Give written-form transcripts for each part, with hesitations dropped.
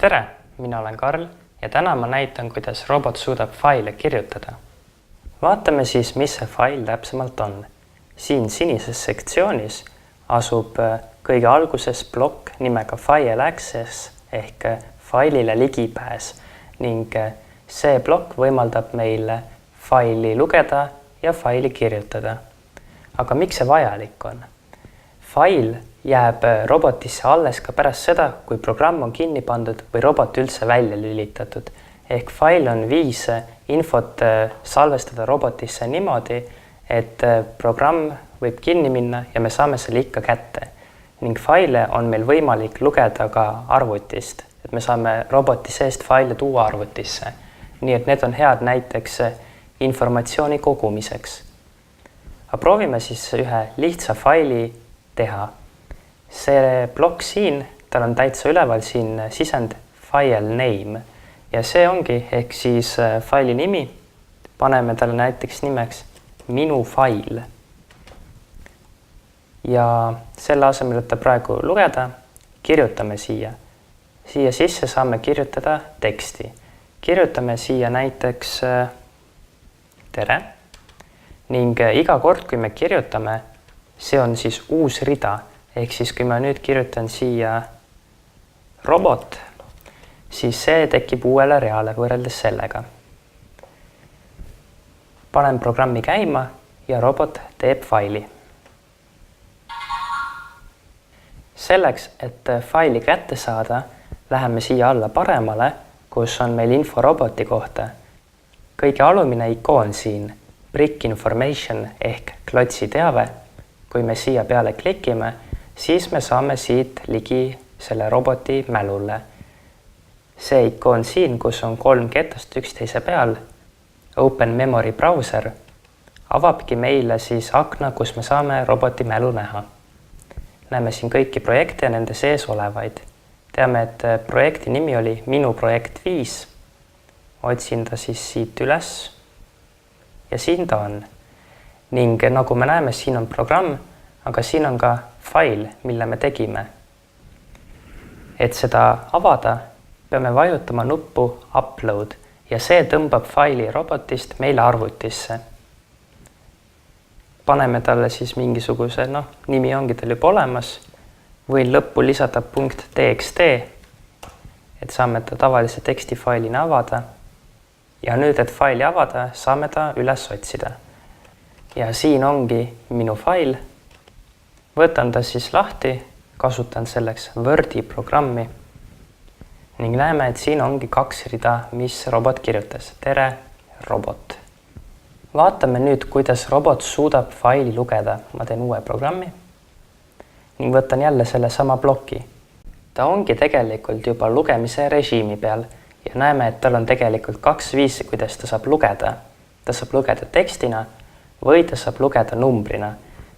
Tere, mina olen Karl ja täna ma näitan, kuidas robot suudab faile kirjutada. Vaatame siis, mis see fail täpsemalt on. Siin sinises sektsioonis asub kõige alguses plokk nimega File Access ehk failile ligipääs ning see plokk võimaldab meil faili lugeda ja faili kirjutada. Aga miks see vajalik on? Fail jääb robotisse alles ka pärast seda, kui programm on kinni pandud või robot üldse välja lülitatud. Ehk fail on viis infot salvestada robotisse niimoodi, et programm võib kinni minna ja me saame selle ikka kätte. Ning faile on meil võimalik lugeda ka arvutist, et me saame roboti seest faile tuua arvutisse. Nii et need on head näiteks informatsiooni kogumiseks. Aga proovime siis ühe lihtsa faili teha. See plokk siin, tal on täitsa üleval siin sisend file name ja see ongi ehk siis faili nimi. Paneme talle näiteks nimeks minu fail. Ja selle asemel, et ta praegu lugeda, kirjutame siia. Siia sisse saame kirjutada teksti. Kirjutame siia näiteks tere ning iga kord, kui me kirjutame, see on siis uus rida. Ehk siis, kui ma nüüd kirjutan siia robot, siis see tekib uuele reale võrreldes sellega. Panen programmi käima ja robot teeb faili. Selleks, et faili kätte saada, läheme siia alla paremale, kus on meil info roboti kohta. Kõige alumine ikoon siin, brick information ehk klotsi teave. Kui me siia peale klikime, siis me saame siit ligi selle roboti mälule. See ikoon siin, kus on 3 ketost üksteise peal, Open Memory Browser, avabki meile siis akna, kus me saame roboti mälu näha. Näeme siin kõiki projekte ja nende sees olevaid. Teame, et projekti nimi oli Minu projekt 5. Otsin ta siis siit üles ja siin ta on. Ning nagu me näeme, siin on programm, aga siin on ka fail, mille me tegime. Et seda avada, peame vajutama nuppu Upload ja see tõmbab faili robotist meile arvutisse. Paneme talle siis mingisuguse, nimi ongi tal juba olemas. Võin lõppu lisada .txt, et saame ta tavalise tekstifailina avada. Ja nüüd, et faili avada, saame ta üles otsida. Ja siin ongi minu fail. Võtan ta siis lahti, kasutan selleks Wordi programmi ning näeme, et siin ongi 2 rida, mis robot kirjutas. Tere, robot. Vaatame nüüd, kuidas robot suudab faili lugeda. Ma teen uue programmi ning võtan jälle selle sama ploki. Ta ongi tegelikult juba lugemise režiimi peal ja näeme, et tal on tegelikult 2 viisi, kuidas ta saab lugeda. Ta saab lugeda tekstina või ta saab lugeda numbrina.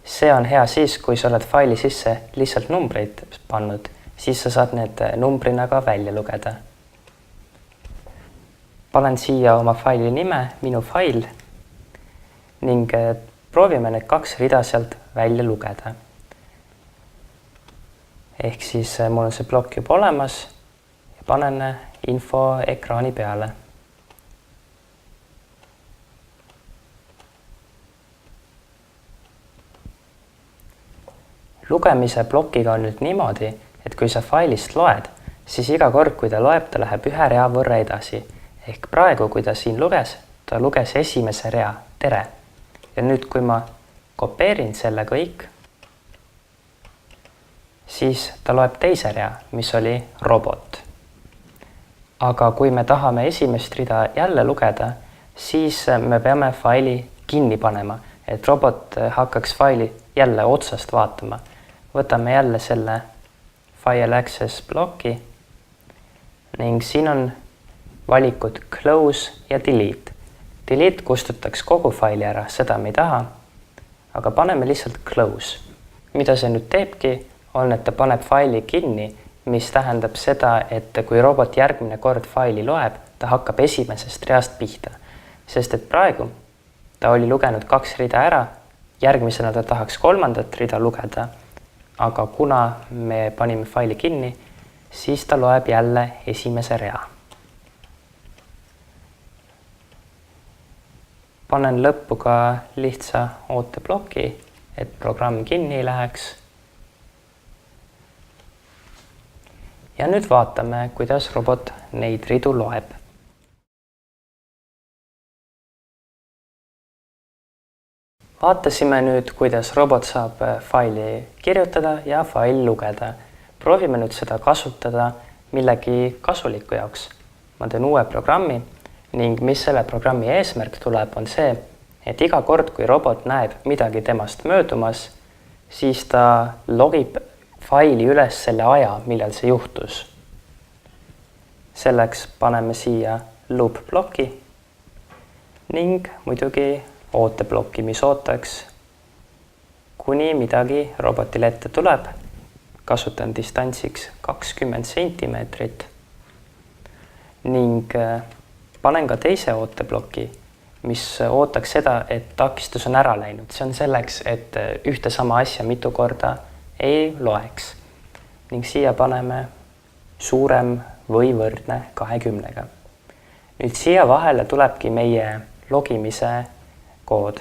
See on hea siis, kui sa oled faili sisse lihtsalt numbreid pannud, siis sa saad need numbrina ka välja lugeda. Panen siia oma faili nime, minu fail, ning proovime need 2 rida sealt välja lugeda. Ehk siis mul on see plokk juba olemas ja panen info ekraani peale. Lugemise plokiga on nüüd niimoodi, et kui sa failist loed, siis iga kord, kui ta loeb, ta läheb 1 rea võrra edasi. Ehk praegu, kui ta siin luges, ta luges esimese rea, tere. Ja nüüd, kui ma kopeerin selle kõik, siis ta loeb teise rea, mis oli robot. Aga kui me tahame esimest rida jälle lugeda, siis me peame faili kinni panema, et robot hakkaks faili jälle otsast vaatama. Võtame jälle selle File Access ploki ning siin on valikud Close ja Delete. Delete kustutaks kogu faili ära, seda me ei taha, aga paneme lihtsalt Close. Mida see nüüd teebki, on, et ta paneb faili kinni, mis tähendab seda, et kui robot järgmine kord faili loeb, ta hakkab esimesest reast pihta. Sest et praegu ta oli lugenud 2 rida ära, järgmisena ta tahaks 3. rida lugeda, aga kuna me panime faili kinni, siis ta loeb jälle esimese rea. Panen lõppu ka lihtsa ooteploki, et programm kinni ei läheks. Ja nüüd vaatame, kuidas robot neid ridu loeb. Vaatasime nüüd, kuidas robot saab faili kirjutada ja faili lugeda. Proovime nüüd seda kasutada millegi kasuliku jaoks. Ma teen uue programmi ning mis selle programmi eesmärk tuleb, on see, et iga kord, kui robot näeb midagi temast möödumas, siis ta logib faili üles selle aja, millal see juhtus. Selleks paneme siia loop ploki ning muidugi ooteploki, mis ootaks, kuni midagi robotil ette tuleb. Kasutan distantsiks 20 sentimeetrit ning panen ka teise ooteploki, mis ootaks seda, et takistus on ära läinud. See on selleks, et ühte sama asja mitu korda ei loeks. Ning siia paneme suurem või võrdne 20-ga. Nüüd siia vahele tulebki meie logimise kood.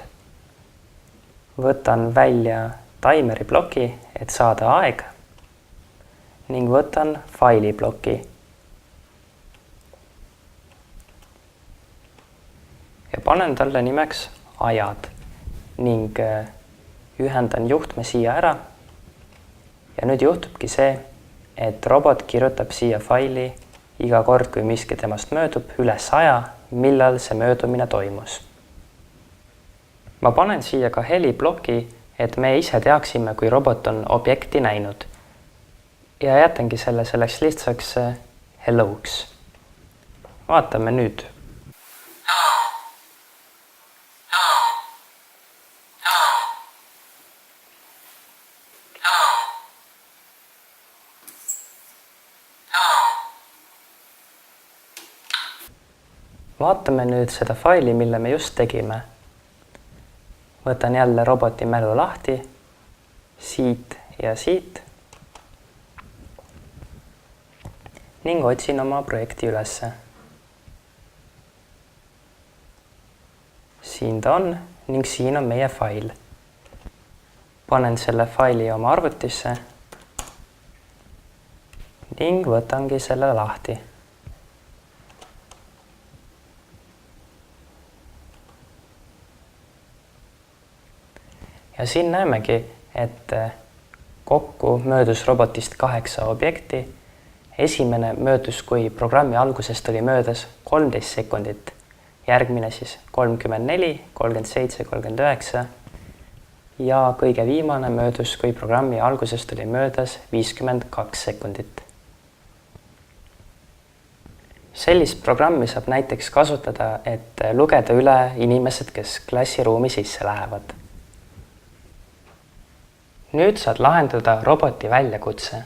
Võtan välja timeri ploki, et saada aeg ning võtan faili ploki. Ja panen talle nimeks ajad ning ühendan juhtme siia ära. Ja nüüd juhtubki see, et robot kirjutab siia faili iga kord, kui miski temast möödub, üles aja, millal see möödumine toimus. Ma panen siia ka heliploki, et me ise teaksime, kui robot on objekti näinud. Ja jätangi selleks lihtsaks hello'ks. Vaatame nüüd. Vaatame nüüd seda faili, mille me just tegime. Võtan jälle roboti mälu lahti, siit ja siit ning otsin oma projekti ülesse. Siin ta on ning siin on meie fail. Panen selle faili oma arvutisse ning võtangi selle lahti. Ja siin näemegi, et kokku möödus robotist 8 objekti. Esimene möödus, kui programmi algusest oli möödas 13 sekundit. Järgmine siis 34, 37, 39 ja kõige viimane möödus, kui programmi algusest oli möödas 52 sekundit. Sellist programmi saab näiteks kasutada, et lugeda üle inimesed, kes klassiruumi sisse lähevad. Nüüd saad lahendada roboti väljakutse.